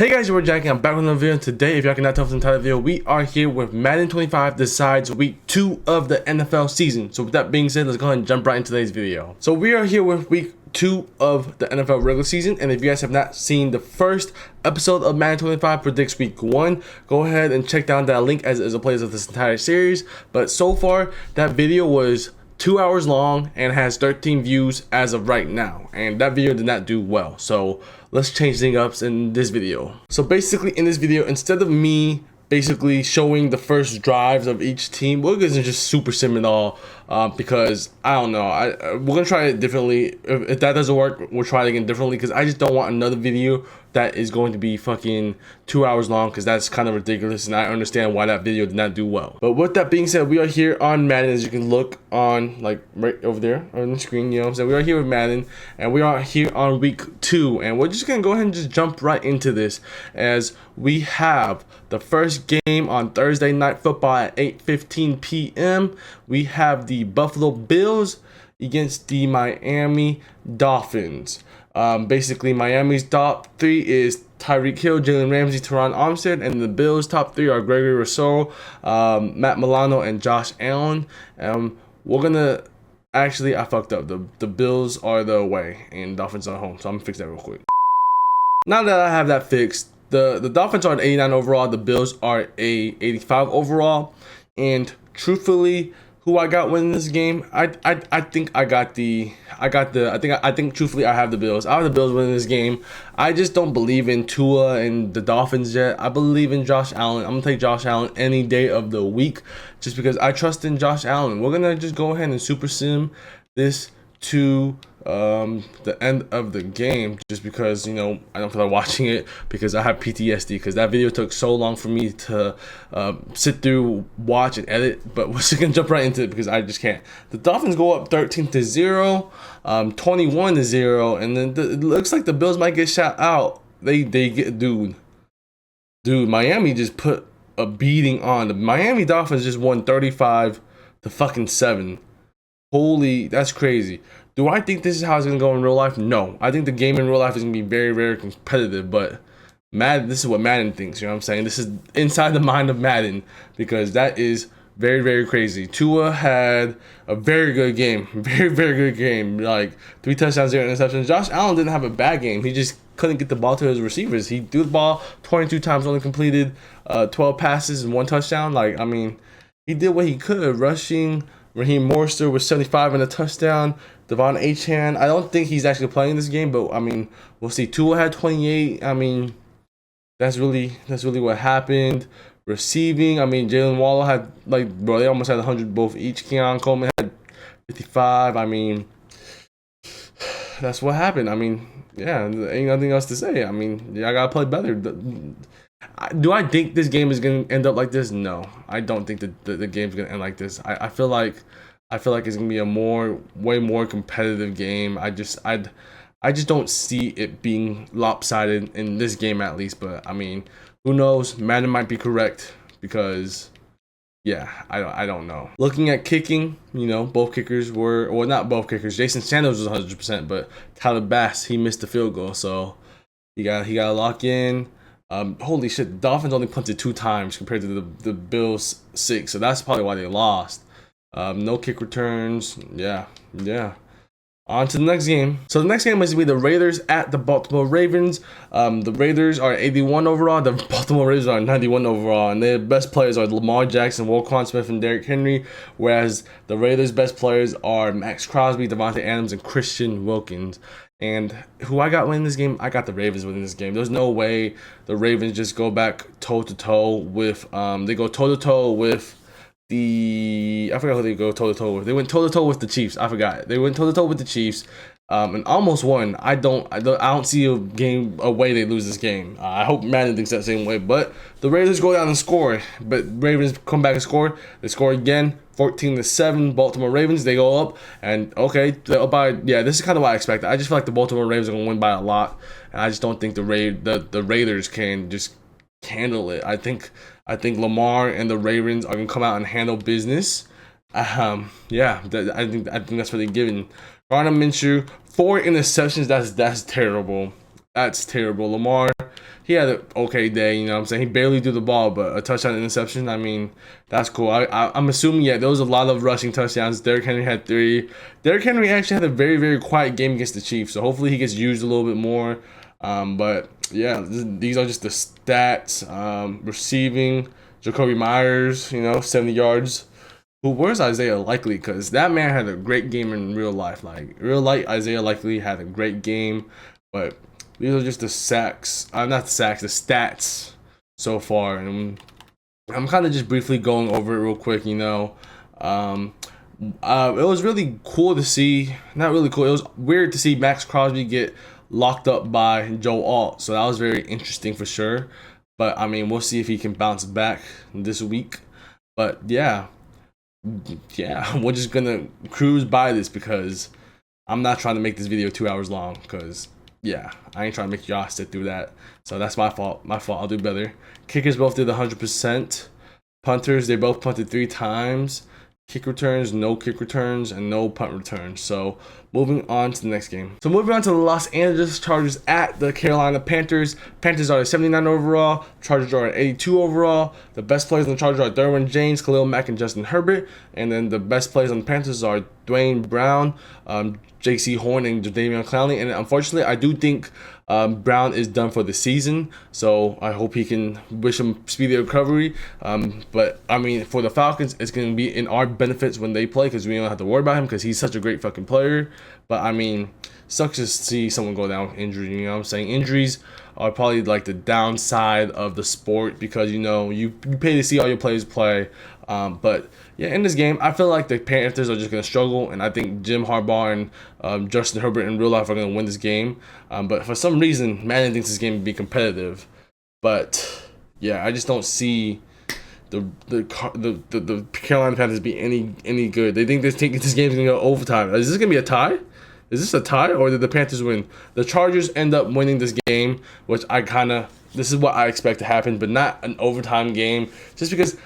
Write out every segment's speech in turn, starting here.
Hey guys, you're Jack and I'm back with another video. Today, if y'all cannot tell from the title of the video, we are here with Madden 25 decides week 2 of the NFL season. So with that being said, let's go ahead and jump right into today's video. So we are here with week 2 of the NFL regular season, and if you guys have not seen the first episode of Madden 25 predicts week 1, go ahead and check down that link as a playlist of this entire series. But so far, that video was 2 hours long and has 13 views as of right now, and that video did not do well. So let's change things up in this video. So basically in this video, instead of me basically showing the first drives of each team, we're gonna just super sim it all, because I don't know, we're gonna try it differently. If that doesn't work, we'll try it again differently, because I just don't want another video that is going to be fucking 2 hours long, because that's kind of ridiculous, and I understand why that video did not do well. But with that being said, we are here on Madden, as you can look on, like, right over there on the screen, you know what I'm saying? We are here with Madden, and we are here on week 2, and we're just gonna go ahead and just jump right into this, as we have the first game on Thursday Night Football at 8:15 p.m. We have the Buffalo Bills against the Miami Dolphins. Basically, Miami's top 3 is Tyreek Hill, Jalen Ramsey, Teron Armstead, and the Bills' top 3 are Gregory Rousseau, Matt Milano, and Josh Allen. We're gonna actually, I fucked up. The Bills are the away and Dolphins are home, so I'm gonna fix that real quick. Now that I have that fixed, the Dolphins are an 89 overall, the Bills are a 85 overall, and truthfully, who I got winning this game, I think truthfully I have the Bills. I have the Bills winning this game. I just don't believe in Tua and the Dolphins yet. I believe in Josh Allen. I'm gonna take Josh Allen any day of the week, just because I trust in Josh Allen. We're gonna just go ahead and super sim this to the end of the game, just because, you know, I don't feel like watching it because I have PTSD, because that video took so long for me to sit through, watch, and edit. But we're just gonna jump right into it because I just can't. The Dolphins go up 13-0, 21-0, and then it looks like the Bills might get shot out. They get dude. Miami just put a beating on the Miami Dolphins. Just won 35-7. Holy, that's crazy. Do I think this is how it's going to go in real life? No. I think the game in real life is going to be very, very competitive, but Madden, this is what Madden thinks, you know what I'm saying? This is inside the mind of Madden, because that is very, very crazy. Tua had a very good game. Very, very good game. Like 3 touchdowns, 0 interceptions. Josh Allen didn't have a bad game. He just couldn't get the ball to his receivers. He threw the ball 22 times, only completed 12 passes and 1 touchdown. Like, I mean, he did what he could. Rushing, Raheem Morster with 75 and a touchdown. Devon Achane, I don't think he's actually playing this game, but I mean, we'll see. Tua had 28. I mean, that's really what happened. Receiving, I mean, Jalen Waller had, like, bro, they almost had 100 both each. Keon Coleman had 55. I mean, that's what happened. I mean, yeah, ain't nothing else to say. I mean, yeah, I gotta play better. Do I think this game is gonna end up like this? No, I don't think that the game's gonna end like this. I feel like it's gonna be a way more competitive game. I just don't see it being lopsided in this game, at least. But I mean, who knows? Madden might be correct, because yeah, I don't know. Looking at kicking, you know, both kickers were, well, not both kickers. Jason Sanders was 100%, but Tyler Bass, he missed the field goal, so he got to lock in. Holy shit, the Dolphins only punted 2 times compared to the Bills 6, so that's probably why they lost. No kick returns. Yeah. On to the next game. So the next game is going to be the Raiders at the Baltimore Ravens. The Raiders are 81 overall. The Baltimore Ravens are 91 overall. And their best players are Lamar Jackson, Roquan Smith, and Derrick Henry. Whereas the Raiders' best players are Max Crosby, Devontae Adams, and Christian Wilkins. And who I got winning this game? I got the Ravens winning this game. There's no way the Ravens just go back toe-to-toe with, they go toe-to-toe with I forgot who they go toe-to-toe with. They went toe-to-toe with the Chiefs. I forgot. They went toe-to-toe with the Chiefs, and almost won. I don't see a way they lose this game. I hope Madden thinks that same way. But the Raiders go down and score. But Ravens come back and score. They score again, 14-7. Baltimore Ravens, they go up, and okay, this is kind of what I expected. I just feel like the Baltimore Ravens are gonna win by a lot, and I just don't think the Raiders can just handle it. I think Lamar and the Ravens are gonna come out and handle business. I think that's what they're giving. Gardner Minshew, 4 interceptions. That's terrible. That's terrible. Lamar, he had an okay day. You know what I'm saying? He barely threw the ball, but a touchdown interception. I mean, that's cool. I'm assuming, yeah, there was a lot of rushing touchdowns. Derrick Henry had 3. Derrick Henry actually had a very, very quiet game against the Chiefs, so hopefully he gets used a little bit more. But yeah, these are just the stats. Receiving, Jacoby Myers, 70 yards. Where's Isaiah Likely? Because that man had a great game in real life. Like, real life, Isaiah Likely had a great game. But these are just the sacks. Not the sacks, the stats so far. And I'm kind of just briefly going over it real quick, It was really cool to see. Not really cool. It was weird to see Max Crosby get locked up by Joe Alt. So that was very interesting for sure. But, I mean, we'll see if he can bounce back this week. But, yeah, we're just gonna cruise by this because I'm not trying to make this video 2 hours long because I ain't trying to make y'all sit through that. So that's my fault. I'll do better. Kickers both did 100%. Punters, they both punted 3 times. Kick returns, no kick returns, and no punt returns. So moving on to the next game. So moving on to the Los Angeles Chargers at the Carolina Panthers. Panthers are at 79 overall. Chargers are at 82 overall. The best players on the Chargers are Derwin James, Khalil Mack, and Justin Herbert. And then the best players on the Panthers are Dwayne Brown, J.C. Horn, and Jadeveon Clowney. And unfortunately, I do think Brown is done for the season, so I hope he can wish him speedy recovery. But I mean, for the Falcons, it's going to be in our benefits when they play because we don't have to worry about him because he's such a great fucking player. But I mean, sucks to see someone go down with injury. You know what I'm saying? Injuries are probably like the downside of the sport because you pay to see all your players play. But yeah, in this game, I feel like the Panthers are just going to struggle, and I think Jim Harbaugh and Justin Herbert in real life are going to win this game. But for some reason, Madden thinks this game will be competitive. But yeah, I just don't see the Carolina Panthers be any good. They think this game is going to go overtime. Is this going to be a tie? Is this a tie, or did the Panthers win? The Chargers end up winning this game, which this is what I expect to happen, but not an overtime game, just because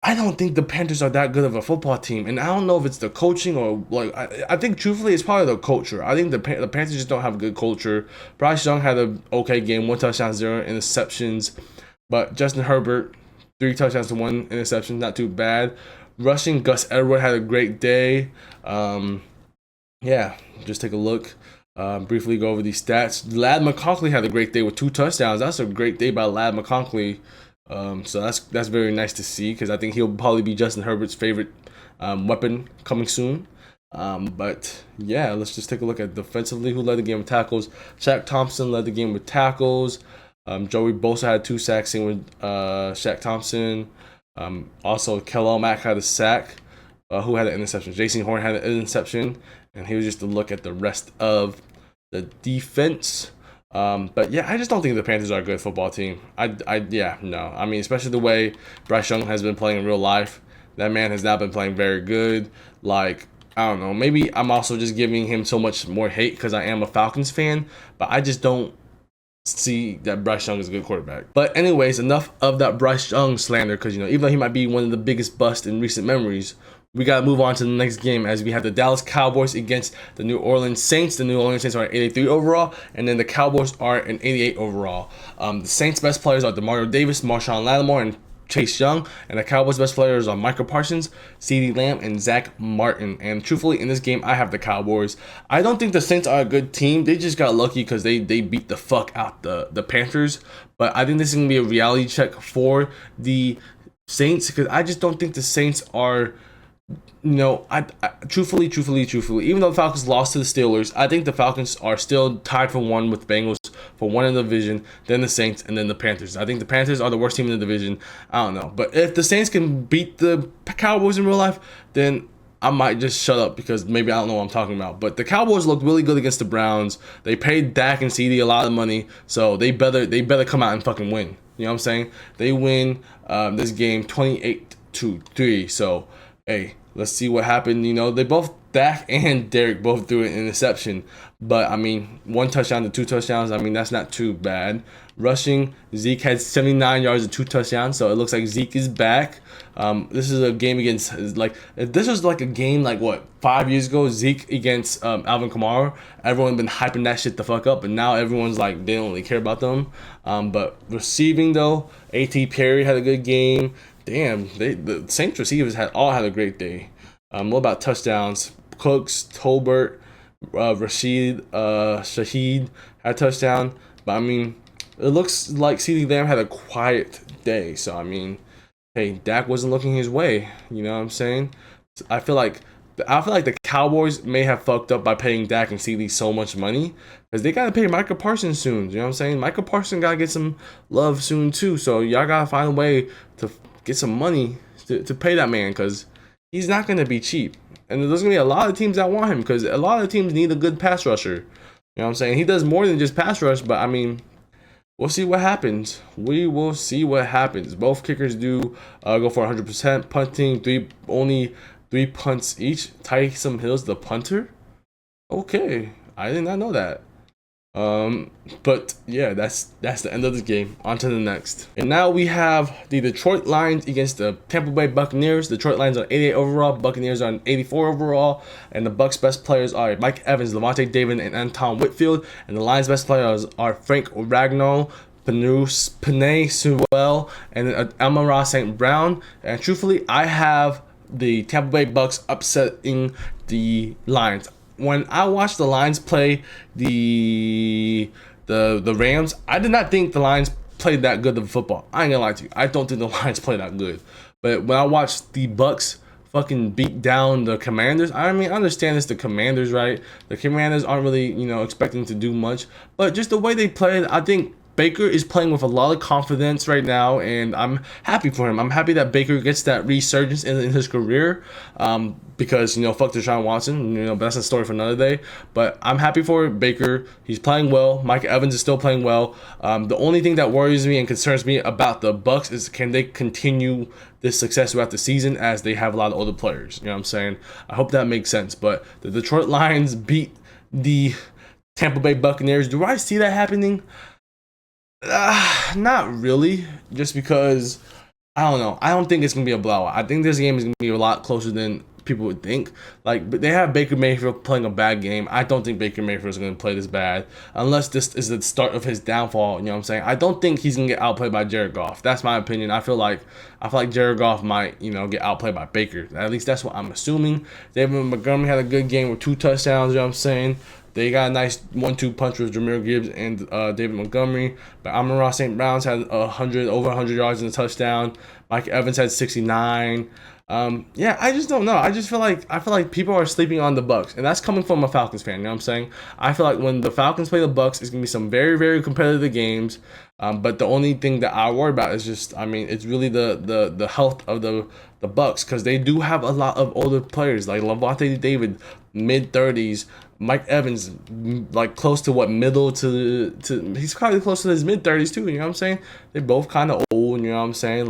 I don't think the Panthers are that good of a football team, and I don't know if it's the coaching or I think truthfully it's probably the culture. I think the Panthers just don't have a good culture. Bryce Young had an okay game, 1 touchdown, 0 interceptions, but Justin Herbert 3 touchdowns to 1 interception, not too bad. Rushing, Gus Edwards had a great day. Just take a look. Briefly go over these stats. Ladd McConkey had a great day with 2 touchdowns. That's a great day by Ladd McConkey. So that's very nice to see because I think he'll probably be Justin Herbert's favorite weapon coming soon. But yeah, let's just take a look at defensively who led the game with tackles. Shaq Thompson led the game with tackles. Joey Bosa had 2 sacks, same with Shaq Thompson. Also, Khalil Mack had a sack. Who had an interception? Jason Horn had an interception, and he was just to look at the rest of the defense. But yeah, I just don't think the Panthers are a good football team. No. I mean, especially the way Bryce Young has been playing in real life. That man has not been playing very good. Like, I don't know. Maybe I'm also just giving him so much more hate because I am a Falcons fan, but I just don't see that Bryce Young is a good quarterback. But anyways, enough of that Bryce Young slander because, even though he might be one of the biggest busts in recent memories, we got to move on to the next game as we have the Dallas Cowboys against the New Orleans Saints. The New Orleans Saints are at 83 overall, and then the Cowboys are at 88 overall. The Saints' best players are DeMario Davis, Marshawn Lattimore, and Chase Young, and the Cowboys' best players are Michael Parsons, CeeDee Lamb, and Zach Martin. And truthfully, in this game, I have the Cowboys. I don't think the Saints are a good team. They just got lucky because they beat the fuck out the Panthers. But I think this is going to be a reality check for the Saints because I just don't think the Saints are... I truthfully, even though the Falcons lost to the Steelers, I think the Falcons are still tied for 1 with the Bengals for 1 in the division, then the Saints, and then the Panthers. I think the Panthers are the worst team in the division. I don't know. But if the Saints can beat the Cowboys in real life, then I might just shut up because maybe I don't know what I'm talking about. But the Cowboys looked really good against the Browns. They paid Dak and CD a lot of money, so they better come out and fucking win. You know what I'm saying? They win this game 28-3. So, hey, let's see what happened. They both Dak and Derek both threw an interception, but I mean, 1 touchdown to 2 touchdowns. I mean, that's not too bad. Rushing, Zeke had 79 yards and 2 touchdowns, so it looks like Zeke is back. This is a game against, like, if this was like a game like what 5 years ago, Zeke against Alvin Kamara, everyone been hyping that shit the fuck up, and now everyone's like they don't really care about them. But receiving though, A.T. Perry had a good game. Damn, the Saints receivers had a great day. What about touchdowns? Cooks, Tolbert, Shaheed had a touchdown. But I mean, it looks like CeeDee Lamb had a quiet day. So I mean, hey, Dak wasn't looking his way. You know what I'm saying? I feel like the Cowboys may have fucked up by paying Dak and CeeDee so much money because they gotta pay Micah Parsons soon. You know what I'm saying? Micah Parsons gotta get some love soon too. So y'all gotta find a way to get some money to pay that man because he's not gonna be cheap. And there's gonna be a lot of teams that want him because a lot of teams need a good pass rusher. You know what I'm saying? He does more than just pass rush, but I mean, we'll see what happens. We will see what happens. Both kickers do go for 100%. Punting, only 3 punts each. Tyson Hill's the punter? Okay, I did not know that. But yeah, that's the end of this game. On to the next. And now we have the Detroit Lions against the Tampa Bay Buccaneers. Detroit Lions on 88 overall, Buccaneers on 84 overall, and the Bucs best players are Mike Evans, Levante David, and Anton Whitfield, and the Lions best players are Frank Ragnow, Penei Sewell, and Amon-Ra St. Brown. And truthfully, I have the Tampa Bay Bucs upsetting the Lions. When I watched the Lions play the Rams, I did not think the Lions played that good of football. I ain't gonna lie to you. I don't think the Lions played that good. But when I watched the Bucs fucking beat down the Commanders, I mean, I understand it's the Commanders, right? The Commanders aren't really, expecting to do much. But just the way they played, I think Baker is playing with a lot of confidence right now, and I'm happy for him. I'm happy that Baker gets that resurgence in his career because, fuck Deshaun Watson, but that's a story for another day. But I'm happy for Baker. He's playing well. Mike Evans is still playing well. The only thing that worries me and concerns me about the Bucs is can they continue this success throughout the season as they have a lot of older players. You know what I'm saying? I hope that makes sense. But the Detroit Lions beat the Tampa Bay Buccaneers. Do I see that happening? Not really, just because I don't know. I don't think it's gonna be a blowout. I think this game is gonna be a lot closer than people would think. But they have Baker Mayfield playing a bad game. I don't think Baker Mayfield is gonna play this bad unless this is the start of his downfall. You know what I'm saying? I don't think he's gonna get outplayed by Jared Goff. That's my opinion. I feel like Jared Goff might get outplayed by Baker. At least that's what I'm assuming. David Montgomery had a good game with 2 touchdowns. You know what I'm saying? They got a nice 1-2 punch with Jahmyr Gibbs and David Montgomery. But Amon-Ra St. Brown's had over 100 yards in a touchdown. Mike Evans had 69. Yeah, I just don't know. I feel like people are sleeping on the Bucs, and that's coming from a Falcons fan. You know what I'm saying? I feel like when the Falcons play the Bucs, it's gonna be some very, very competitive games. But the only thing that I worry about is just, it's really the health of the Bucs, because they do have a lot of older players like Levante David, mid-30s. Mike Evans, like close to middle to he's probably close to his mid-30s too. You know what I'm saying? They're both kind of old. You know what I'm saying?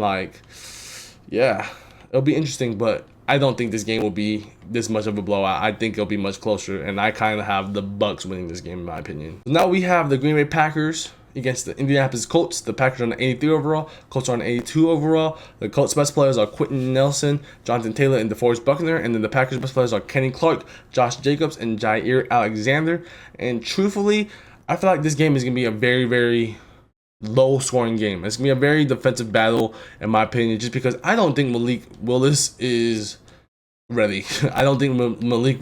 Yeah, it'll be interesting, but I don't think this game will be this much of a blowout. I think it'll be much closer, and I kind of have the Bucs winning this game in my opinion. Now we have the Green Bay Packers against the Indianapolis Colts. The Packers are on 83 overall. Colts are on 82 overall. The Colts' best players are Quentin Nelson, Jonathan Taylor, and DeForest Buckner. And then the Packers' best players are Kenny Clark, Josh Jacobs, and Jair Alexander. And truthfully, I feel like this game is going to be a very, very low-scoring game. It's going to be a very defensive battle, in my opinion, just because I don't think Malik Willis is ready. I don't think Malik,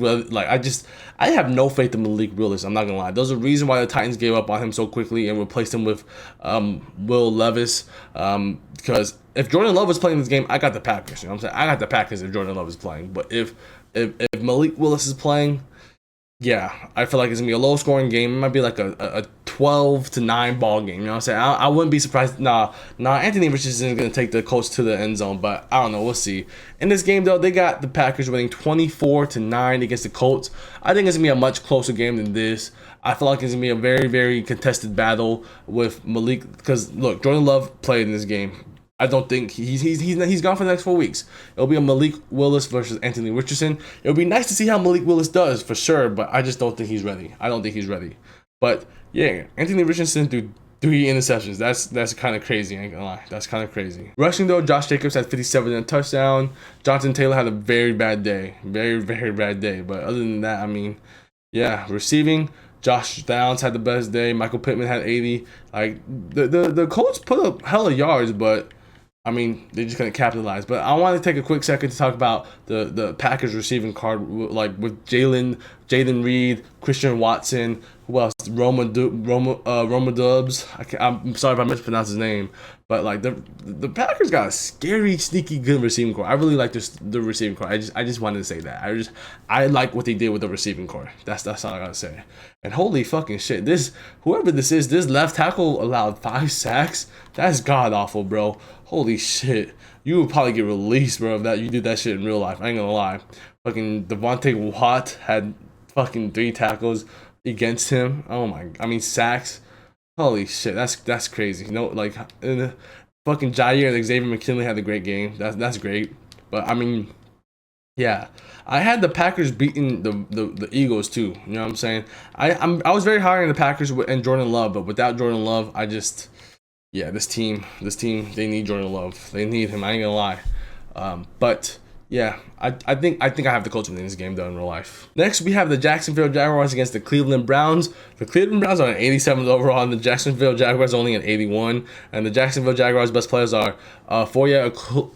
I have no faith in Malik Willis. I'm not gonna lie. There's a reason why the Titans gave up on him so quickly and replaced him with Will Levis. Because if Jordan Love was playing this game, I got the Packers. You know what I'm saying? I got the Packers if Jordan Love is playing. But if Malik Willis is playing, yeah, I feel like it's gonna be a low scoring game. It might be like a 12-9 ball game. You know what I'm saying? I wouldn't be surprised. Nah, Anthony Richardson is gonna take the Colts to the end zone, but I don't know. We'll see. In this game though, they got the Packers winning 24-9 against the Colts. I think it's gonna be a much closer game than this. I feel like it's gonna be a very, very contested battle with Malik. Because look, Jordan Love played in this game. I don't think he's gone for the next 4 weeks. It'll be a Malik Willis versus Anthony Richardson. It'll be nice to see how Malik Willis does for sure, but I just don't think he's ready. I don't think he's ready. But yeah, Anthony Richardson threw 3 interceptions. That's kind of crazy. I ain't gonna lie. That's kind of crazy. Rushing though, Josh Jacobs had 57 and a touchdown. Jonathan Taylor had a very bad day. Very, very bad day. But other than that, I mean, yeah, receiving, Josh Downs had the best day. Michael Pittman had 80. Like the Colts put up hella yards, but I mean, they just couldn't capitalize. But I want to take a quick second to talk about the Packers receiving card, like with Jaden Reed, Christian Watson, who else? Roma Dubs. I'm sorry if I mispronounced his name, but like the Packers got a scary, sneaky, good receiving core. I really like the receiving core. I just wanted to say that. I like what they did with the receiving core. That's all I gotta say. And holy fucking shit, whoever this is, this left tackle allowed 5 sacks. That's god awful, bro. Holy shit. You would probably get released, bro, if you did that shit in real life. I ain't gonna lie. Fucking Devontae Watt had fucking 3 tackles against him. Oh my, I mean sacks. Holy shit, that's crazy. You know, like fucking Jair and Xavier McKinley had a great game. That's great. But I mean, yeah, I had the Packers beating the Eagles too. You know what I'm saying? I was very high on the Packers and Jordan Love, but without Jordan Love, yeah, this team, they need Jordan Love. They need him. I ain't gonna lie. But yeah, I think I have the Colts winning this game though in real life. Next, we have the Jacksonville Jaguars against the Cleveland Browns. The Cleveland Browns are an 87 overall, and the Jacksonville Jaguars are only an 81. And the Jacksonville Jaguars' best players are Foye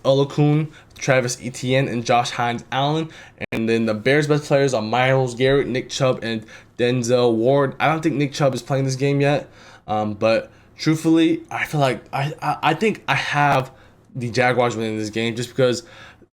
Oluokun, Travis Etienne, and Josh Hines-Allen. And then the Bears' best players are Myles Garrett, Nick Chubb, and Denzel Ward. I don't think Nick Chubb is playing this game yet, but truthfully, I feel like I think I have the Jaguars winning this game just because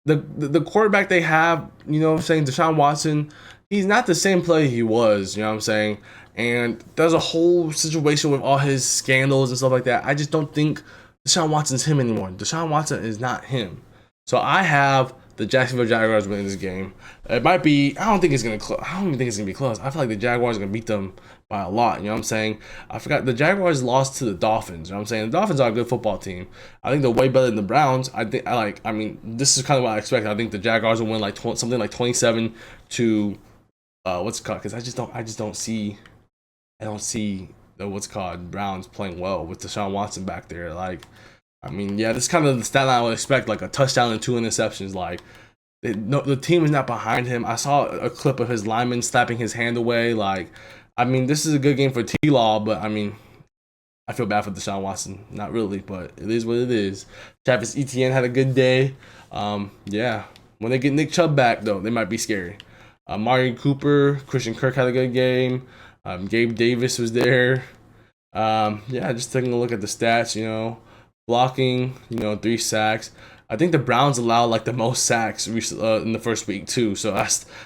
the quarterback they have, you know what I'm saying, Deshaun Watson, he's not the same player he was, you know what I'm saying? And there's a whole situation with all his scandals and stuff like that. I just don't think Deshaun Watson's him anymore. Deshaun Watson is not him. So I have the Jacksonville Jaguars winning this game. It might be, I don't even think it's gonna be close. I feel like the Jaguars are gonna beat them by a lot, you know what I'm saying? I forgot the Jaguars lost to the Dolphins, you know what I'm saying? The Dolphins are a good football team. I think they're way better than the Browns. I mean, this is kind of what I expect. I think the Jaguars will win like something like 27 to what's it called? Because I don't see the Browns playing well with Deshaun Watson back there. Like, I mean, yeah, this is kind of the stat line I would expect, like a touchdown and 2 interceptions. Like, the team is not behind him. I saw a clip of his lineman slapping his hand away. Like, I mean, this is a good game for T-Law, but I mean, I feel bad for Deshaun Watson. Not really, but it is what it is. Travis Etienne had a good day. Yeah, when they get Nick Chubb back, though, they might be scary. Amari Cooper, Christian Kirk had a good game. Gabe Davis was there. Yeah, just taking a look at the stats, you know. Blocking, 3 sacks. I think the Browns allowed like the most sacks in the first week too, so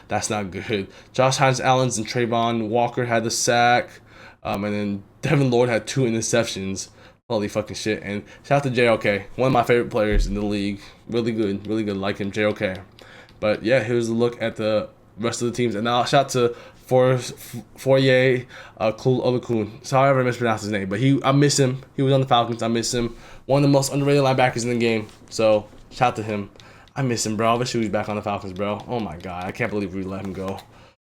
that's not good. Josh Hines-Allen and Trayvon Walker had the sack, and then Devin Lloyd had 2 interceptions. Holy fucking shit! And shout out to JOK, one of my favorite players in the league. Really good, like him, JOK. But yeah, here's a look at the rest of the teams, and now shout out to Foye Oluokun. Sorry if I mispronounced his name, but I miss him. He was on the Falcons. I miss him. One of the most underrated linebackers in the game. So shout out to him. I miss him, bro. I wish he was back on the Falcons, bro. Oh my god, I can't believe we let him go.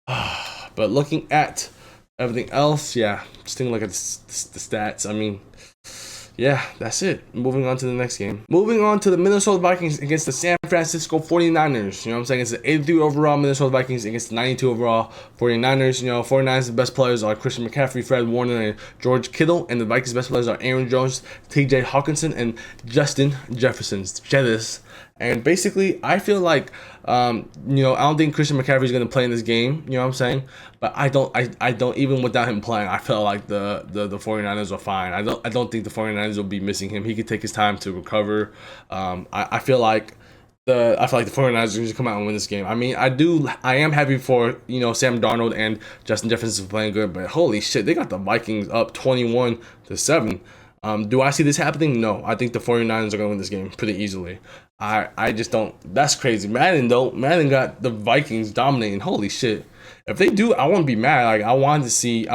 But looking at everything else, yeah, just taking a look at the stats. I mean, yeah, that's it. Moving on to the next game. Moving on to the Minnesota Vikings against the San Francisco 49ers. You know what I'm saying? It's the 83 overall Minnesota Vikings against the 92 overall 49ers. 49ers, the best players are Christian McCaffrey, Fred Warner, and George Kittle. And the Vikings' best players are Aaron Jones, TJ Hawkinson, and Justin Jefferson. Jettis. And basically, I feel like, I don't think Christian McCaffrey is going to play in this game. You know what I'm saying? But I don't even without him playing, I felt like the 49ers are fine. I don't think the 49ers will be missing him. He could take his time to recover. I feel like the 49ers are going to come out and win this game. I mean, I am happy for, Sam Darnold and Justin Jefferson playing good, but holy shit, they got the Vikings up 21-7. Do I see this happening? No. I think the 49ers are going to win this game pretty easily. I just don't. That's crazy. Madden got the Vikings dominating. Holy shit. If they do, I won't be mad. Like I want to see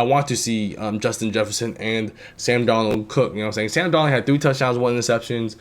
Justin Jefferson and Sam Darnold cook. You know what I'm saying? Sam Darnold had 3 touchdowns, 1 interceptions.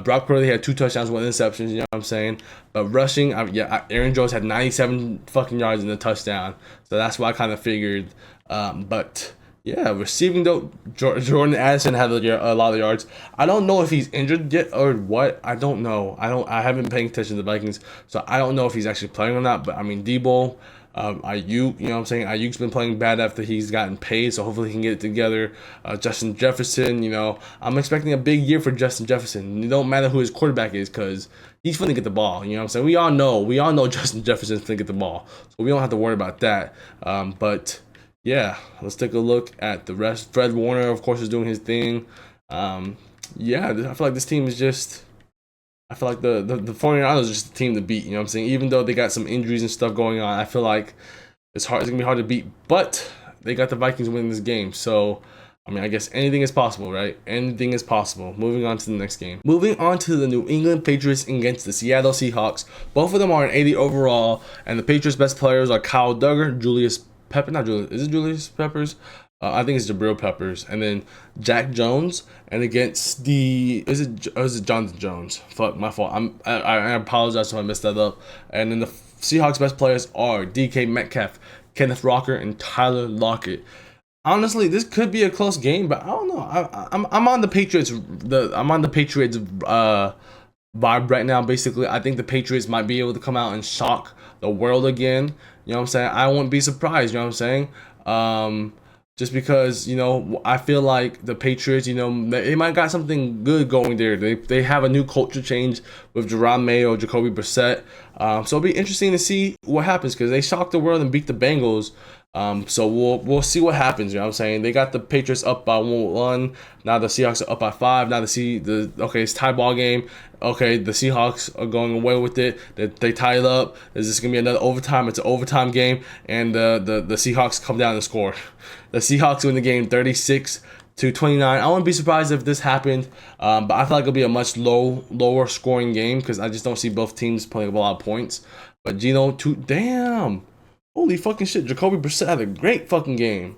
Brock Purdy had 2 touchdowns, 1 interceptions. You know what I'm saying? But rushing, Aaron Jones had 97 fucking yards in the touchdown. So that's what I kind of figured. But yeah, receiving though, Jordan Addison had a lot of yards. I don't know if he's injured yet or what. I don't know. I haven't been paying attention to the Vikings, so I don't know if he's actually playing or not. But I mean, Debo, Ayuk, you know what I'm saying? Ayuk's been playing bad after he's gotten paid, so hopefully he can get it together. Justin Jefferson, you know, I'm expecting a big year for Justin Jefferson. It don't matter who his quarterback is, because he's finna get the ball. You know what I'm saying? We all know Justin Jefferson's finna get the ball, so we don't have to worry about that. But yeah, let's take a look at the rest. Fred Warner, of course, is doing his thing. Yeah, I feel like this team is just. I feel like the 49ers are just the team to beat. You know what I'm saying? Even though they got some injuries and stuff going on, I feel like it's hard. It's gonna be hard to beat. But they got the Vikings winning this game. So I mean, I guess anything is possible, right? Anything is possible. Moving on to the next game. Moving on to the New England Patriots against the Seattle Seahawks. Both of them are an 80 overall, and the Patriots' best players are Kyle Duggar, Julius Pepper, not Julius. Is it Julius Peppers? I think it's Jabril Peppers, and then Jack Jones. And against the is it Jonathan Jones? Fuck, my fault. I apologize if I messed that up. And then the Seahawks' best players are DK Metcalf, Kenneth Walker, and Tyler Lockett. Honestly, this could be a close game, but I don't know. I'm on the Patriots. I'm on the Patriots vibe right now. Basically, I think the Patriots might be able to come out and shock the world again. You know what I'm saying? I wouldn't be surprised. You know what I'm saying? Just because, you know, I feel like the Patriots, you know, they might got something good going there. They have a new culture change with Jerome Mayo, Jacoby Brissett. So it'll be interesting to see what happens, because they shocked the world and beat the Bengals. So we'll see what happens. You know what I'm saying? They got the Patriots up by 1. Now the Seahawks are up by 5. Now it's tie ball game. Okay, the Seahawks are going away with it. They tie it up. Is this gonna be another overtime? It's an overtime game, and the Seahawks come down and score. The Seahawks win the game 36-29. I wouldn't be surprised if this happened, but I feel like it'll be a much lower scoring game, because I just don't see both teams playing a lot of points. But damn. Holy fucking shit, Jacoby Brissett had a great fucking game.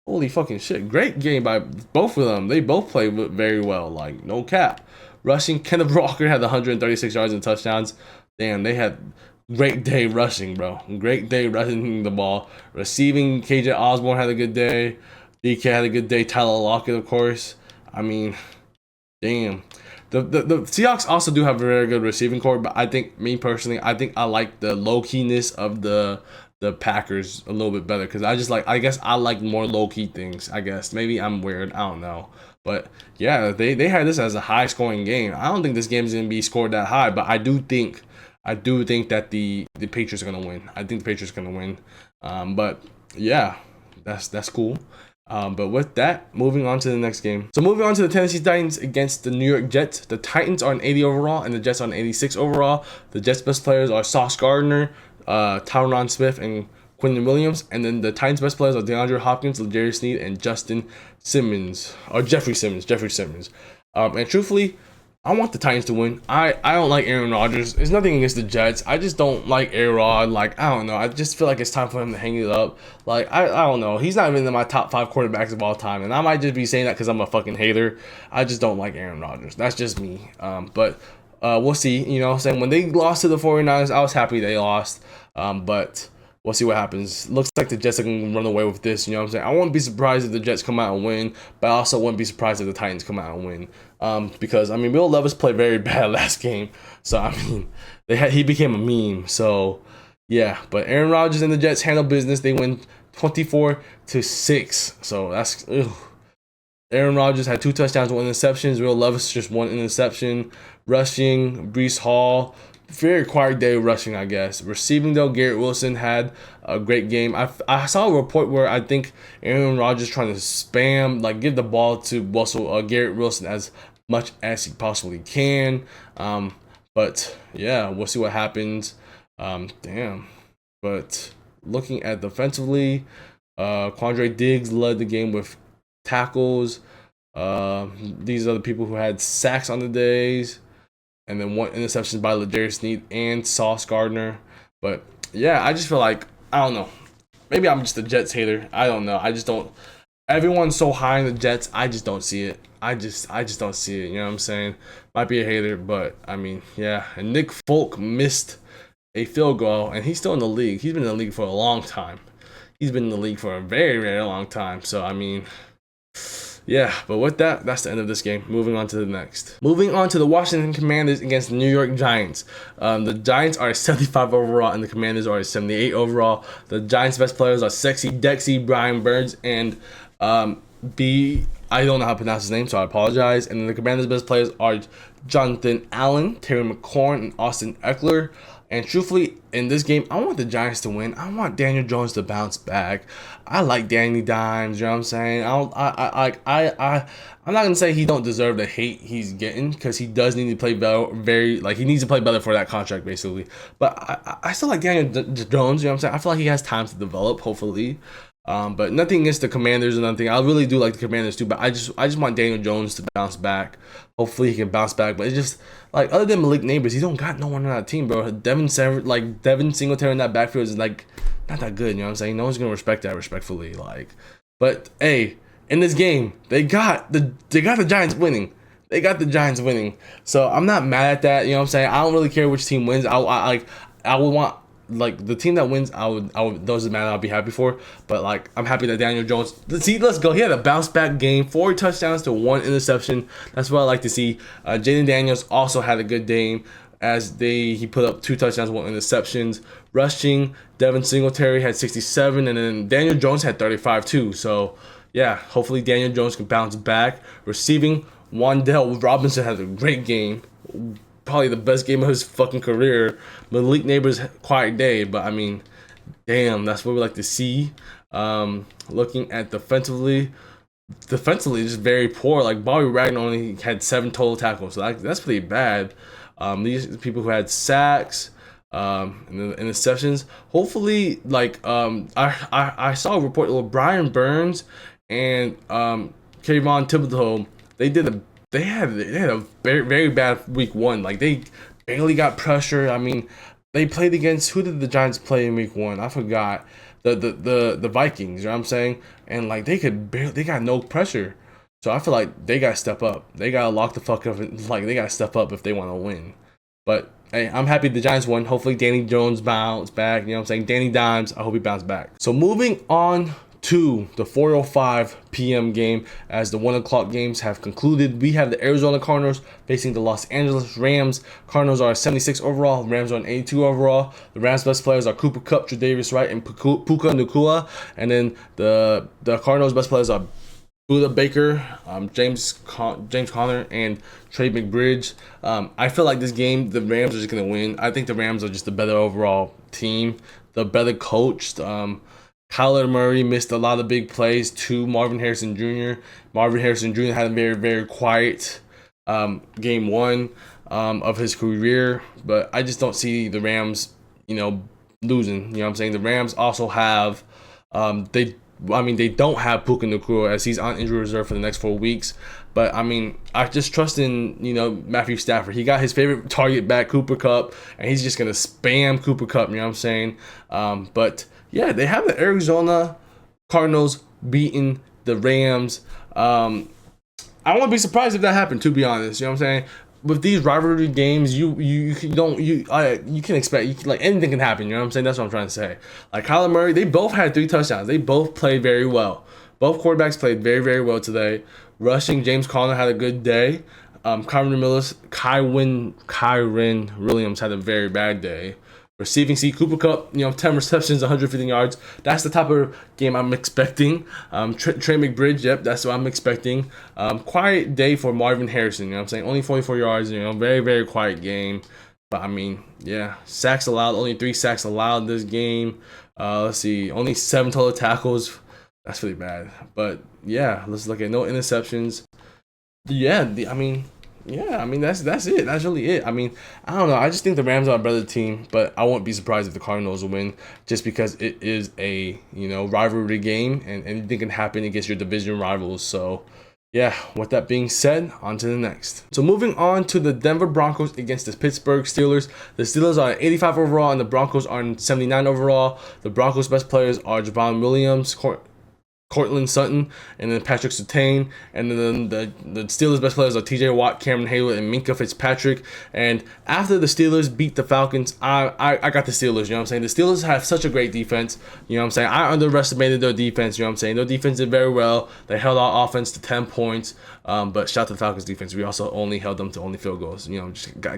Holy fucking shit, great game by both of them. They both played very well, like, no cap. Rushing, Kenneth Walker had 136 yards and touchdowns. Damn, they had great day rushing, bro. Great day rushing the ball. Receiving, KJ Osborne had a good day. DK had a good day. Tyler Lockett, of course. I mean, damn. The Seahawks also do have a very good receiving core, but I think, me personally, I like the low-keyness of the Packers a little bit better, because I guess I like more low-key things. I guess maybe I'm weird, I don't know, but yeah, they had this as a high-scoring game. I don't think this game is gonna be scored that high, but I do think that the Patriots are gonna win. I think the Patriots are gonna win. But yeah, that's cool. But with that, moving on to the next game. So moving on to the Tennessee Titans against the New York Jets. The Titans are an 80 overall, and the Jets are an 86 overall. The Jets' best players are Sauce Gardner, Tyron Smith, and Quinton Williams. And then the Titans' best players are DeAndre Hopkins, L'Jarius Sneed, and Justin Simmons. Or Jeffrey Simmons. And truthfully, I want the Titans to win. I don't like Aaron Rodgers. There's nothing against the Jets. I just don't like A-Rod. Like, I don't know. I just feel like it's time for him to hang it up. Like, I don't know. He's not even in my top 5 quarterbacks of all time. And I might just be saying that because I'm a fucking hater. I just don't like Aaron Rodgers. That's just me. But we'll see. You know what I'm saying? When they lost to the 49ers, I was happy they lost. But we'll see what happens. Looks like the Jets are going to run away with this. You know what I'm saying? I wouldn't be surprised if the Jets come out and win, but I also wouldn't be surprised if the Titans come out and win. Because, I mean, Will Levis played very bad last game. So, I mean, he became a meme. So, yeah. But Aaron Rodgers and the Jets handle business. They win 24-6. So, that's... Ugh. Aaron Rodgers had 2 touchdowns, 1 interception. Will Levis just 1 interception. Rushing, Breece Hall... Very quiet day rushing, I guess. Receiving, though, Garrett Wilson had a great game. I saw a report where I think Aaron Rodgers trying to spam, like, give the ball to Garrett Wilson as much as he possibly can. But yeah, we'll see what happens. Damn. But looking at defensively, Quandre Diggs led the game with tackles. These are the people who had sacks on the days. And then 1 interception by L'Jarius Sneed and Sauce Gardner. But yeah, I just feel like, I don't know. maybe I'm just a Jets hater. I don't know. I just don't. Everyone's so high in the Jets. I just don't see it. I just don't see it. You know what I'm saying? Might be a hater, but I mean, yeah. And Nick Folk missed a field goal, and he's still in the league. He's been in the league for a long time. He's been in the league for a very, very long time. So I mean, yeah, but with that, that's the end of this game. Moving on to the next. Moving on to the Washington Commanders against the New York Giants. The Giants are 75 overall, and the Commanders are 78 overall. The Giants' best players are Sexy Dexy, Brian Burns, and I don't know how to pronounce his name, so I apologize. And then the Commanders' best players are Jonathan Allen, Terry McLaurin, and Austin Eckler. And truthfully, in this game, I want the Giants to win. I want Daniel Jones to bounce back. I like Danny Dimes. You know what I'm saying? I'm not gonna say he don't deserve the hate he's getting, because he does need to play better. He needs to play better for that contract, basically. But I still like Daniel Jones. You know what I'm saying? I feel like he has time to develop. Hopefully. But nothing against the Commanders or nothing. I really do like the Commanders too, but I just want Daniel Jones to bounce back. Hopefully he can bounce back. But it's just like, other than Malik Neighbors, he don't got no one on that team, bro. Devin Singletary in that backfield is like not that good. You know what I'm saying? No one's gonna respect that respectfully. But hey, in this game, they got the Giants winning. They got the Giants winning. So I'm not mad at that. You know what I'm saying? I don't really care which team wins. I would want, like, the team that wins, I would those are the man I'll be happy for. But I'm happy that Daniel Jones, let's go. He had a bounce back game, 4 touchdowns to 1 interception. That's what I like to see. Jaden Daniels also had a good game, as he put up 2 touchdowns, 1 interceptions. Rushing, Devin Singletary had 67, and then Daniel Jones had 35 too. So yeah, hopefully Daniel Jones can bounce back. Receiving, Wan'Dale Robinson had a great game. Probably the best game of his fucking career. Malik Neighbors, quiet day, but I mean, damn, that's what we like to see. Looking at defensively, just very poor. Like, Bobby Wagner only had 7 total tackles, so that's pretty bad. These people who had sacks, and the interceptions. Hopefully, I saw a report that Brian Burns and Kayvon Thibodeau, they had a very, very bad week 1. Like, they barely got pressure. I mean, they played against, who did the Giants play in week 1? I forgot. The Vikings, you know what I'm saying? And they got no pressure. So I feel like they gotta step up. They gotta lock the fuck up, and they gotta step up if they want to win. But hey, I'm happy the Giants won. Hopefully Danny Jones bounce back. You know what I'm saying? Danny Dimes, I hope he bounced back. So moving on to the 4:05 p.m. game, as the 1 o'clock games have concluded. We have the Arizona Cardinals facing the Los Angeles Rams. Cardinals are 76 overall. Rams are an 82 overall. The Rams' best players are Cooper Kupp, Tre'Davious Wright, and Puka Nacua. And then the Cardinals' best players are Buda Baker, James Conner, and Trey McBridge. I feel like this game, the Rams are just going to win. I think the Rams are just the better overall team, the better coached. Kyler Murray missed a lot of big plays to Marvin Harrison Jr. Marvin Harrison Jr. had a very, very quiet game 1 of his career, but I just don't see the Rams, losing. You know what I'm saying? The Rams also have, they don't have Puka Nacua, as he's on injury reserve for the next 4 weeks. But I mean, I just trust in, Matthew Stafford. He got his favorite target back, Cooper Kupp, and he's just gonna spam Cooper Kupp. You know what I'm saying? But yeah, they have the Arizona Cardinals beating the Rams. I wouldn't be surprised if that happened, to be honest. You know what I'm saying? With these rivalry games, you can expect, anything can happen. You know what I'm saying? That's what I'm trying to say. Like, Kyler Murray, they both had 3 touchdowns. They both played very well. Both quarterbacks played very, very well today. Rushing, James Conner had a good day. Kyron Williams had a very bad day. Receiving, Cooper Kupp, 10 receptions, 150 yards. That's the type of game I'm expecting. Trey McBridge, yep, that's what I'm expecting. Quiet day for Marvin Harrison, you know what I'm saying? Only 44 yards, very, very quiet game. But I mean, yeah, sacks allowed, only 3 sacks allowed this game. Let's see, only 7 total tackles. That's really bad. But yeah, let's look at no interceptions. Yeah, that's it. That's really it. I mean, I don't know. I just think the Rams are a better team, but I won't be surprised if the Cardinals win, just because it is a rivalry game, and anything can happen against your division rivals. So yeah, with that being said, on to the next. So moving on to the Denver Broncos against the Pittsburgh Steelers. The Steelers are 85 overall and the Broncos are 79 overall. The Broncos' best players are Javon Williams, Cortland Sutton, and then Patrick Surtain. And then the Steelers' best players are TJ Watt, Cameron Hayward, and Minkah Fitzpatrick. And after the Steelers beat the Falcons, I got the Steelers, you know what I'm saying? The Steelers have such a great defense, you know what I'm saying? I underestimated their defense, you know what I'm saying? Their defense did very well. They held our offense to 10 points. But shout out to the Falcons defense. We also only held them to only field goals. You know,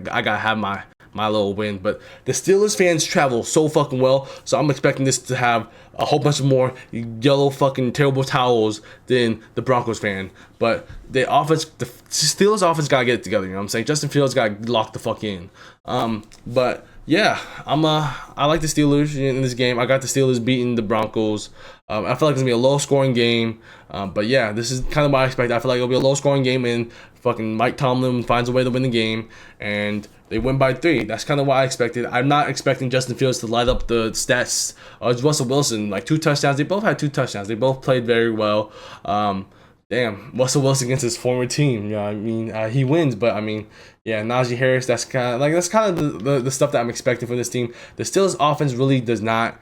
I gotta have my little win. But the Steelers fans travel so fucking well, so I'm expecting this to have a whole bunch of more yellow fucking terrible towels than the Broncos fan. But the Steelers offense gotta get it together. You know what I'm saying? Justin Fields gotta lock the fuck in. But yeah, I like the Steelers in this game. I got the Steelers beating the Broncos. I feel like it's gonna be a low scoring game. But yeah, this is kind of what I expect. I feel like it'll be a low scoring game and fucking Mike Tomlin finds a way to win the game and they win by 3. That's kind of what I expected. I'm not expecting Justin Fields to light up the stats. Russell Wilson, like 2 touchdowns. They both had 2 touchdowns. They both played very well. Damn, Russell Wilson against his former team. You know what I mean? He wins, but I mean, yeah, Najee Harris. That's kind of the stuff that I'm expecting for this team. The Steelers offense really does not.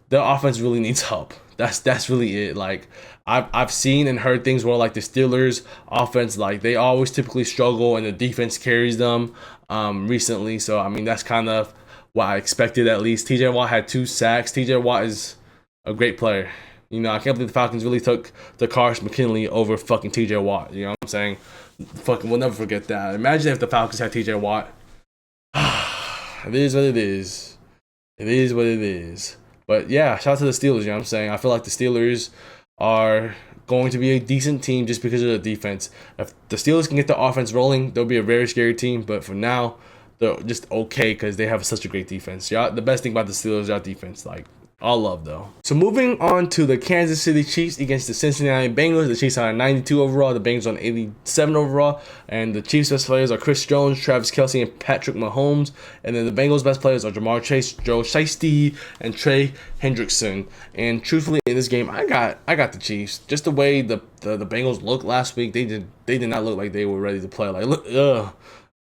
Their offense really needs help. That's really it. Like I've seen and heard things where like the Steelers offense, like they always typically struggle and the defense carries them recently. So I mean that's kind of what I expected at least. TJ Watt had 2 sacks. TJ Watt is a great player. You know, I can't believe the Falcons really took the Carson McKinley over fucking TJ Watt. You know what I'm saying? Fucking we'll never forget that. Imagine if the Falcons had TJ Watt. It is what it is. It is what it is. But yeah, shout out to the Steelers, you know what I'm saying? I feel like the Steelers are going to be a decent team just because of the defense. If the Steelers can get the offense rolling, they'll be a very scary team. But for now, they're just okay because they have such a great defense. Yeah, the best thing about the Steelers is our defense. Like, all love though. So moving on to the Kansas City Chiefs against the Cincinnati Bengals. The Chiefs are 92 overall. The Bengals are 87 overall. And the Chiefs' best players are Chris Jones, Travis Kelce, and Patrick Mahomes. And then the Bengals' best players are Jamar Chase, Joe Shiesty, and Trey Hendrickson. And truthfully, in this game, I got the Chiefs. Just the way the Bengals looked last week, they did not look like they were ready to play. Like, look,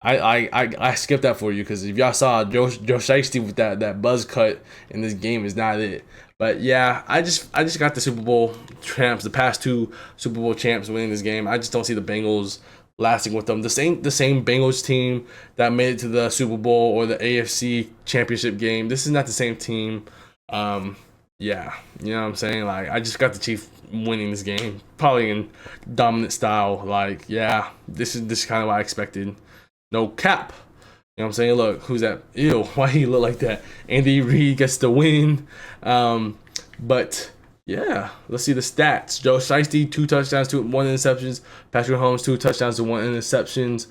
I skipped that for you because if y'all saw Joe Shiesty with that buzz cut in this game is not it. But yeah, I just got the Super Bowl champs, the past 2 Super Bowl champs winning this game. I just don't see the Bengals lasting with them. The same Bengals team that made it to the Super Bowl or the AFC Championship game. This is not the same team. Yeah, you know what I'm saying? Like I just got the Chiefs winning this game, probably in dominant style. Like yeah, this is kind of what I expected. No cap. You know what I'm saying? Look, who's that? Ew, why he look like that? Andy Reid gets the win. But yeah, let's see the stats. Joe Shiesty, 2 touchdowns to 1 interceptions. Patrick Mahomes, 2 touchdowns to 1 interceptions.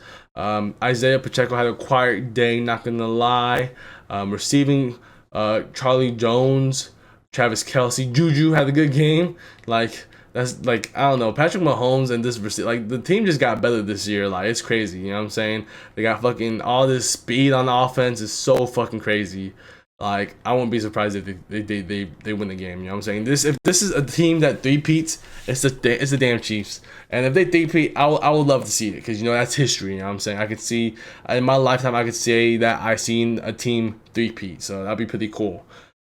Isaiah Pacheco had a quiet day, not gonna lie. Receiving, Charlie Jones, Travis Kelce, Juju had a good game. Like that's like I don't know, Patrick Mahomes and this like the team just got better this year. Like it's crazy, you know what I'm saying? They got fucking all this speed on the offense is so fucking crazy. Like I wouldn't be surprised if they win the game. You know what I'm saying? If this is a team that three-peats, it's the damn Chiefs. And if they three-peat, I would love to see it because you know that's history. You know what I'm saying? I could see in my lifetime I could say that I seen a team three-peat, so that'd be pretty cool.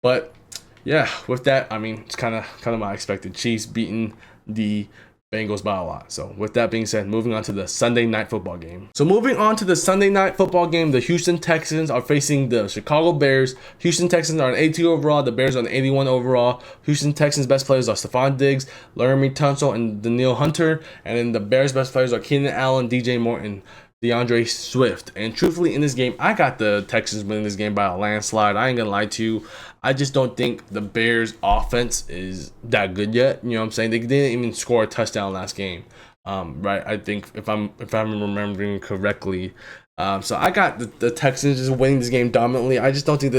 But yeah, with that, I mean, it's kind of what I expected. Chiefs beating the Bengals by a lot. So with that being said, moving on to the Sunday night football game. So moving on to the Sunday night football game, the Houston Texans are facing the Chicago Bears. Houston Texans are an 82 overall. The Bears are an 81 overall. Houston Texans best players are Stephon Diggs, Laramie Tunsil, and Daniil Hunter. And then the Bears best players are Keenan Allen, DJ Morton, DeAndre Swift. And truthfully, in this game, I got the Texans winning this game by a landslide. I ain't gonna lie to you. I just don't think the Bears' offense is that good yet. You know what I'm saying? They didn't even score a touchdown last game. Right? I think if I'm remembering correctly. So I got the Texans just winning this game dominantly. I don't think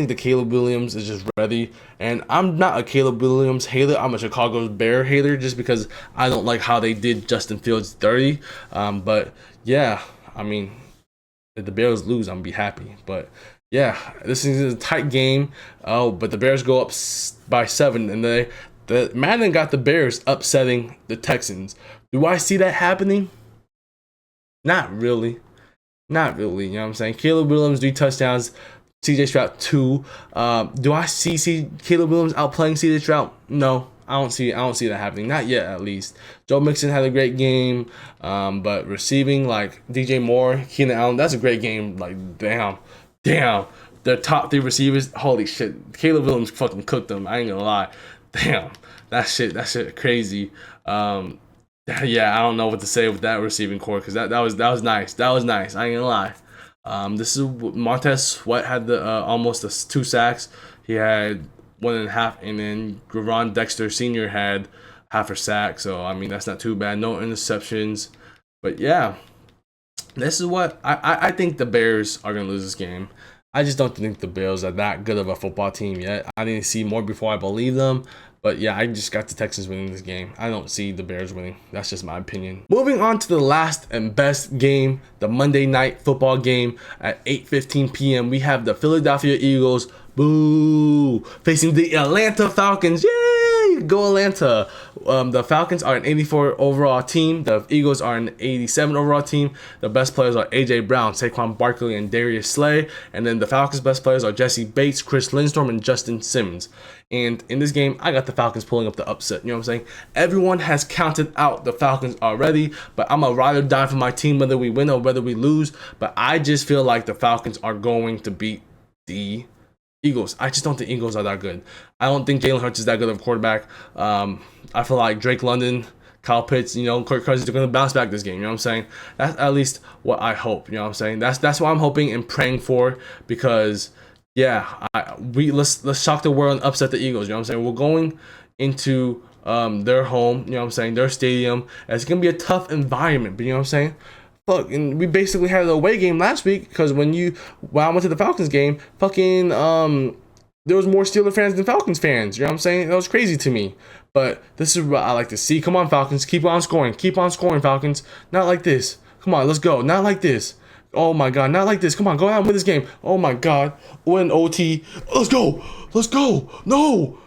the Caleb Williams is just ready. And I'm not a Caleb Williams hater. I'm a Chicago Bear hater just because I don't like how they did Justin Fields dirty. But yeah, I mean, if the Bears lose, I'm gonna be happy. But yeah, this is a tight game. Oh, but the Bears go up by 7, and the Madden got the Bears upsetting the Texans Do I see that happening? Not really. Not really. You know what I'm saying? Caleb Williams, 3 touchdowns. CJ Stroud 2. Do I see Caleb Williams outplaying CJ Stroud? No, I don't see that happening. Not yet, at least. Joe Mixon had a great game, but receiving like DJ Moore, Keenan Allen, that's a great game. Like damn, the top 3 receivers. Holy shit, Caleb Williams fucking cooked them. I ain't gonna lie. Damn, that shit crazy. Yeah, I don't know what to say with that receiving core because that was nice. That was nice. I ain't gonna lie. This is Montez Sweat had the almost 2 sacks. He had 1.5, and then Gravon Dexter Sr. had half a sack. So I mean that's not too bad. No interceptions, but yeah, this is what I think the Bears are gonna lose this game. I just don't think the Bears are that good of a football team yet. I need to see more before I believe them. But yeah, I just got the Texans winning this game. I don't see the Bears winning. That's just my opinion. Moving on to the last and best game, the Monday night football game at 8:15 p.m. We have the Philadelphia Eagles, boo, facing the Atlanta Falcons. Yay! Go Atlanta. The Falcons are an 84 overall team. The Eagles are an 87 overall team. The best players are A.J. Brown, Saquon Barkley, and Darius Slay. And then the Falcons' best players are Jesse Bates, Chris Lindstrom, and Justin Simmons. And in this game, I got the Falcons pulling up the upset. You know what I'm saying? Everyone has counted out the Falcons already, but I'm a ride or die for my team whether we win or whether we lose. But I just feel like the Falcons are going to beat the Eagles. I just don't think Eagles are that good. I don't think Jalen Hurts is that good of a quarterback. I feel like Drake London, Kyle Pitts, Kirk Cousins are going to bounce back this game. You know what I'm saying? That's at least what I hope. You know what I'm saying? That's what I'm hoping and praying for because, yeah, let's shock the world and upset the Eagles. You know what I'm saying? We're going into their home. You know what I'm saying? Their stadium. It's going to be a tough environment. But you know what I'm saying? Fuck, and we basically had an away game last week because when I went to the Falcons game, fucking there was more Steelers fans than Falcons fans. You know what I'm saying? That was crazy to me. But this is what I like to see. Come on, Falcons, keep on scoring, Falcons. Not like this. Come on, let's go. Not like this. Oh my God, not like this. Come on, go out and win this game. Oh my God, win OT. Let's go. No.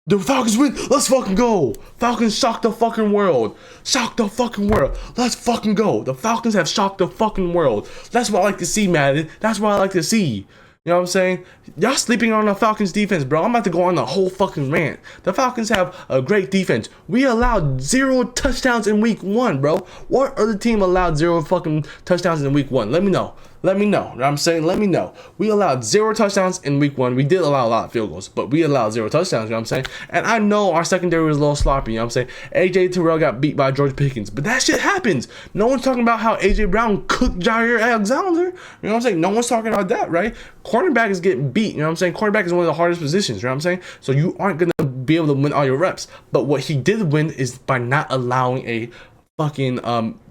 The Falcons win. Let's fucking go. Falcons shock the fucking world. Let's fucking go. The Falcons have shocked the fucking world. That's what I like to see, Madden. That's what I like to see. You know what I'm saying? Y'all sleeping on the Falcons defense, bro. I'm about to go on the whole fucking rant. The Falcons have a great defense. We allowed 0 touchdowns in week 1, bro. What other team allowed 0 fucking touchdowns in week 1? Let me know. You know what I'm saying? Let me know. We allowed 0 touchdowns in week 1. We did allow a lot of field goals, but we allowed 0 touchdowns, you know what I'm saying? And I know our secondary was a little sloppy, you know what I'm saying? AJ Terrell got beat by George Pickens, but that shit happens. No one's talking about how AJ Brown cooked Jair Alexander. You know what I'm saying? No one's talking about that, right? Cornerback is getting beat, you know what I'm saying? Cornerback is one of the hardest positions, you know what I'm saying? So you aren't going to be able to win all your reps. But what he did win is by not allowing a fucking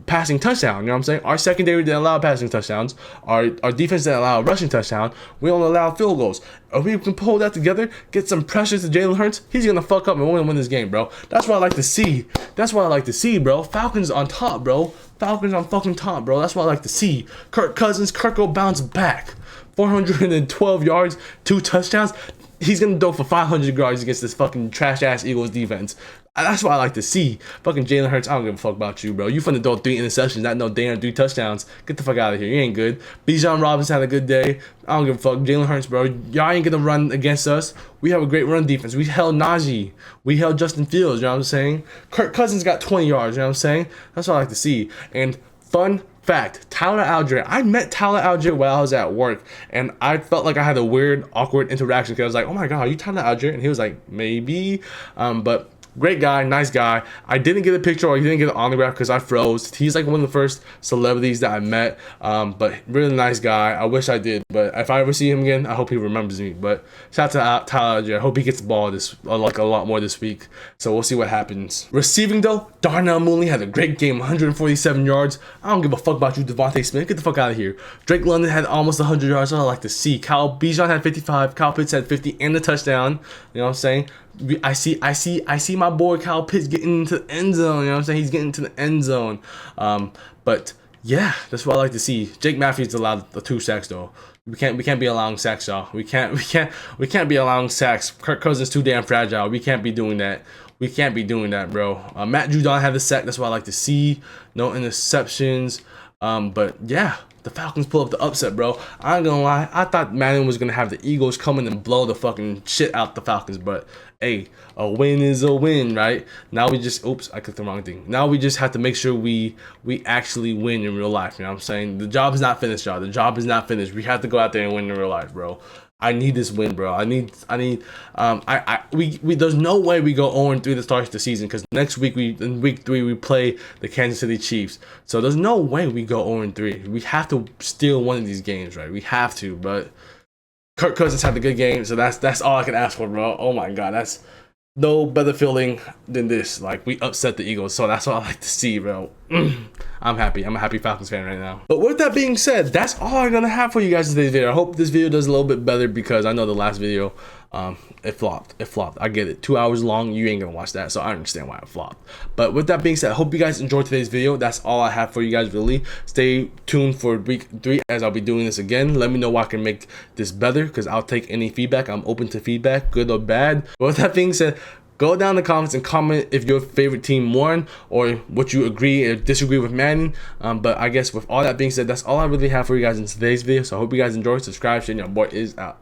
passing touchdown. You know what I'm saying? Our secondary didn't allow passing touchdowns. Our defense didn't allow a rushing touchdown. We only allow field goals. If we can pull that together, get some pressure to Jalen Hurts, he's gonna fuck up and we're gonna win this game, bro. That's what I like to see. Bro. Falcons on top, bro. Falcons on fucking top, bro. That's what I like to see. Kirk will bounce back. 412 yards, 2 touchdowns. He's gonna go for 500 yards against this fucking trash ass Eagles defense. That's what I like to see. Fucking Jalen Hurts, I don't give a fuck about you, bro. You finna throw 3 interceptions, not no damn 3 touchdowns. Get the fuck out of here. You ain't good. Bijan Robinson had a good day. I don't give a fuck. Jalen Hurts, bro. Y'all ain't gonna run against us. We have a great run defense. We held Najee. We held Justin Fields, you know what I'm saying? Kirk Cousins got 20 yards, you know what I'm saying? That's what I like to see. And fun fact, Tyler Algier. I met Tyler Algier while I was at work, and I felt like I had a weird, awkward interaction because I was like, oh my God, are you Tyler Algier? And he was like, maybe. But great guy, nice guy. I didn't get a picture or he didn't get an autograph because I froze. He's like one of the first celebrities that I met, but really nice guy. I wish I did, but if I ever see him again, I hope he remembers me. But shout out to Tyler Algier. I hope he gets the ball a lot more this week. So we'll see what happens. Receiving though, Darnell Mooney had a great game, 147 yards. I don't give a fuck about you, Devontae Smith. Get the fuck out of here. Drake London had almost 100 yards. That's what I like to see. Bijan had 55. Kyle Pitts had 50 and a touchdown. You know what I'm saying? I see my boy Kyle Pitts getting into the end zone. You know what I'm saying? He's getting into the end zone. But yeah, that's what I like to see. Jake Matthews allowed the 2 sacks though. We can't be allowing sacks, y'all. We can't be allowing sacks. Kirk Cousins too damn fragile. We can't be doing that. We can't be doing that, bro. Matt Judon had the sack. That's what I like to see. No interceptions. But yeah, the Falcons pull up the upset, bro. I ain't gonna lie. I thought Madden was gonna have the Eagles come in and blow the fucking shit out the Falcons. But hey, a win is a win, right? Now we just, oops, I clicked the wrong thing. Now we just have to make sure we actually win in real life. You know what I'm saying? The job is not finished, y'all. The job is not finished. We have to go out there and win in real life, bro. I need this win, bro. There's no way we go 0-3 to start the season, because next week in week 3 we play the Kansas City Chiefs. So there's no way we go 0-3. We have to steal one of these games, right? We have to. But Kirk Cousins had a good game, so that's all I can ask for, bro. Oh my God, that's no better feeling than this. Like, we upset the Eagles, so that's what I like to see, bro. I'm happy. I'm a happy Falcons fan right now. But with that being said, that's all I'm gonna have for you guys in today's video. I hope this video does a little bit better, because I know the last video, it flopped. I get it. 2 hours long. You ain't gonna watch that, so I understand why it flopped. But with that being said, I hope you guys enjoyed today's video. That's all I have for you guys, really. Stay tuned for week 3, as I'll be doing this again. Let me know how I can make this better, because I'll take any feedback. I'm open to feedback, good or bad. But with that being said, go down in the comments and comment if your favorite team won, or what you agree or disagree with Madden. But I guess with all that being said, that's all I really have for you guys in today's video. So I hope you guys enjoy. Subscribe, share, and your boy is out.